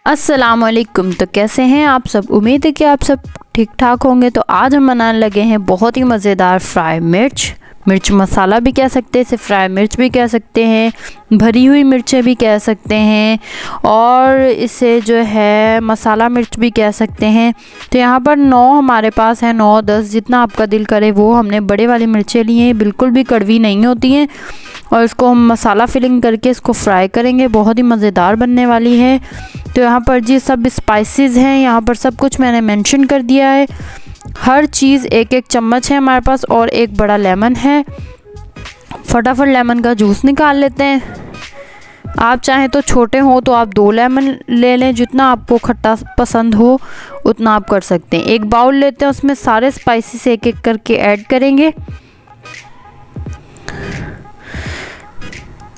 अस्सलाम वालेकुम। तो कैसे हैं आप सब? उम्मीद है कि आप सब ठीक ठाक होंगे। तो आज हम बनाने लगे हैं बहुत ही मज़ेदार फ्राई मिर्च मसाला भी कह सकते हैं, इसे फ्राई मिर्च भी कह सकते हैं, भरी हुई मिर्चें भी कह सकते हैं और इसे जो है मसाला मिर्च भी कह सकते हैं। तो यहाँ पर 9 हमारे पास है, 9-10 जितना आपका दिल करे वो हमने बड़े वाली मिर्चें ली हैं। बिल्कुल भी कड़वी नहीं होती हैं और इसको हम मसाला फिलिंग करके इसको फ्राई करेंगे, बहुत ही मज़ेदार बनने वाली है। तो यहाँ पर जी सब स्पाइसेस हैं, यहाँ पर सब कुछ मैंने मेंशन कर दिया है। हर चीज़ एक चम्मच है हमारे पास और एक बड़ा लेमन है। फटाफट लेमन का जूस निकाल लेते हैं। आप चाहें तो छोटे हो तो आप 2 लेमन ले लें, जितना आपको खट्टा पसंद हो उतना आप कर सकते हैं। एक बाउल लेते हैं, उसमें सारे स्पाइसेस एक करके ऐड करेंगे।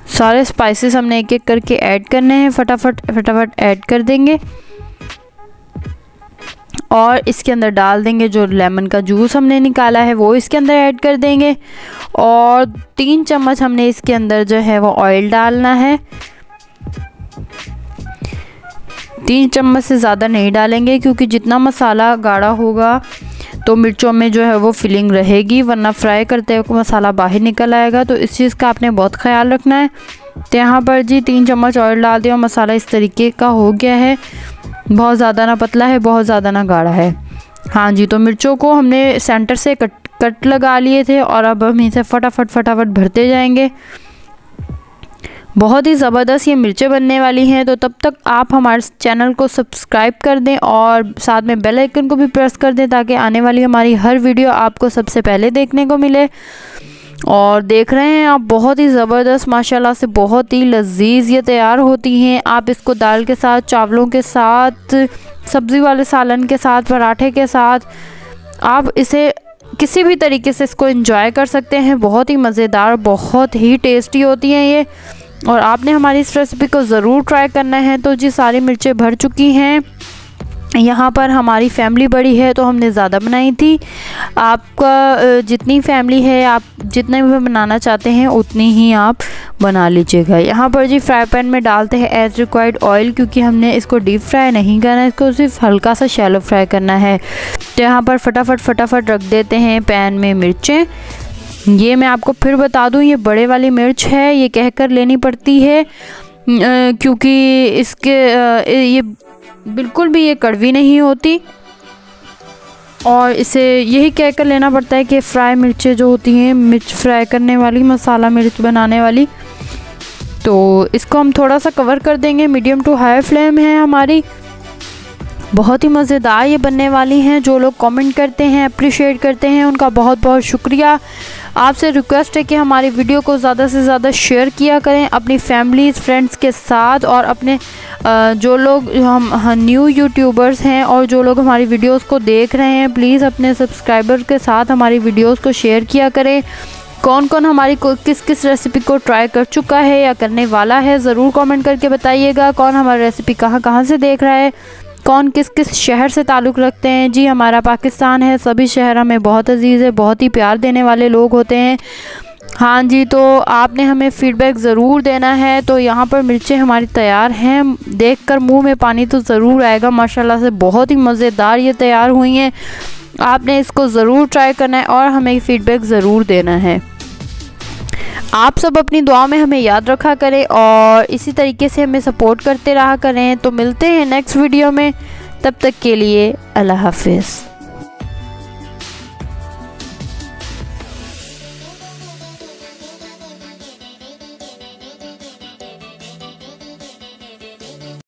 सारे स्पाइसेस हमने एक करके ऐड करने हैं, फटाफट ऐड कर देंगे और इसके अंदर डाल देंगे जो लेमन का जूस हमने निकाला है वो इसके अंदर ऐड कर देंगे और 3 चम्मच हमने इसके अंदर जो है वो ऑयल डालना है। 3 चम्मच से ज़्यादा नहीं डालेंगे क्योंकि जितना मसाला गाढ़ा होगा तो मिर्चों में जो है वो फिलिंग रहेगी, वरना फ्राई करते हुए मसाला बाहर निकल आएगा। तो इस चीज़ का आपने बहुत ख्याल रखना है। तो यहाँ पर जी 3 चम्मच ऑयल डाल दिया और मसाला इस तरीके का हो गया है, बहुत ज़्यादा ना पतला है, बहुत ज़्यादा ना गाढ़ा है। हाँ जी, तो मिर्चों को हमने सेंटर से कट लगा लिए थे और अब हम इसे फटाफट भरते जाएंगे। बहुत ही ज़बरदस्त ये मिर्चें बनने वाली हैं। तो तब तक आप हमारे चैनल को सब्सक्राइब कर दें और साथ में बेल आइकन को भी प्रेस कर दें ताकि आने वाली हमारी हर वीडियो आपको सबसे पहले देखने को मिले। और देख रहे हैं आप, बहुत ही ज़बरदस्त माशाल्लाह से बहुत ही लजीज ये तैयार होती हैं। आप इसको दाल के साथ, चावलों के साथ, सब्ज़ी वाले सालन के साथ, पराठे के साथ, आप इसे किसी भी तरीके से इसको एंजॉय कर सकते हैं। बहुत ही मज़ेदार, बहुत ही टेस्टी होती हैं ये और आपने हमारी इस रेसिपी को ज़रूर ट्राई करना है। तो जी सारी मिर्चें भर चुकी हैं। यहाँ पर हमारी फैमिली बड़ी है तो हमने ज़्यादा बनाई थी। आपका जितनी फैमिली है, आप जितने भी बनाना चाहते हैं उतनी ही आप बना लीजिएगा। यहाँ पर जी फ्राई पैन में डालते हैं एज रिक्वायर्ड ऑयल, क्योंकि हमने इसको डीप फ्राई नहीं करना है, इसको सिर्फ हल्का सा शैलो फ्राई करना है। तो यहाँ पर फटाफट रख देते हैं पैन में मिर्चें। ये मैं आपको फिर बता दूँ, ये बड़े वाली मिर्च है, ये कहकर लेनी पड़ती है क्योंकि इसके ये बिल्कुल भी ये कड़वी नहीं होती और इसे यही कहकर लेना पड़ता है कि फ्राई मिर्चें जो होती हैं, मिर्च फ्राई करने वाली, मसाला मिर्च बनाने वाली। तो इसको हम थोड़ा सा कवर कर देंगे, मीडियम टू हाई फ्लेम है हमारी। बहुत ही मज़ेदार ये बनने वाली हैं। जो लोग कमेंट करते हैं, अप्रिशिएट करते हैं, उनका बहुत बहुत शुक्रिया। आपसे रिक्वेस्ट है कि हमारी वीडियो को ज़्यादा से ज़्यादा शेयर किया करें अपनी फैमिलीज़, फ्रेंड्स के साथ और अपने जो लोग हम न्यू यूट्यूबर्स हैं और जो लोग हमारी वीडियोस को देख रहे हैं, प्लीज़ अपने सब्सक्राइबर के साथ हमारी वीडियोस को शेयर किया करें। कौन कौन हमारी किस रेसिपी को ट्राई कर चुका है या करने वाला है, ज़रूर कमेंट करके बताइएगा। कौन हमारी रेसिपी कहाँ से देख रहा है, कौन किस शहर से ताल्लुक़ रखते हैं। जी हमारा पाकिस्तान है, सभी शहर हमें बहुत अजीज़ है, बहुत ही प्यार देने वाले लोग होते हैं। हाँ जी, तो आपने हमें फ़ीडबैक ज़रूर देना है। तो यहाँ पर मिर्चें हमारी तैयार हैं, देखकर मुंह में पानी तो ज़रूर आएगा। माशाल्लाह से बहुत ही मज़ेदार ये तैयार हुई हैं। आपने इसको ज़रूर ट्राई करना है और हमें फ़ीडबैक ज़रूर देना है। आप सब अपनी दुआ में हमें याद रखा करें और इसी तरीके से हमें सपोर्ट करते रहा करें। तो मिलते हैं नेक्स्ट वीडियो में, तब तक के लिए अल्लाह हाफ़िज़।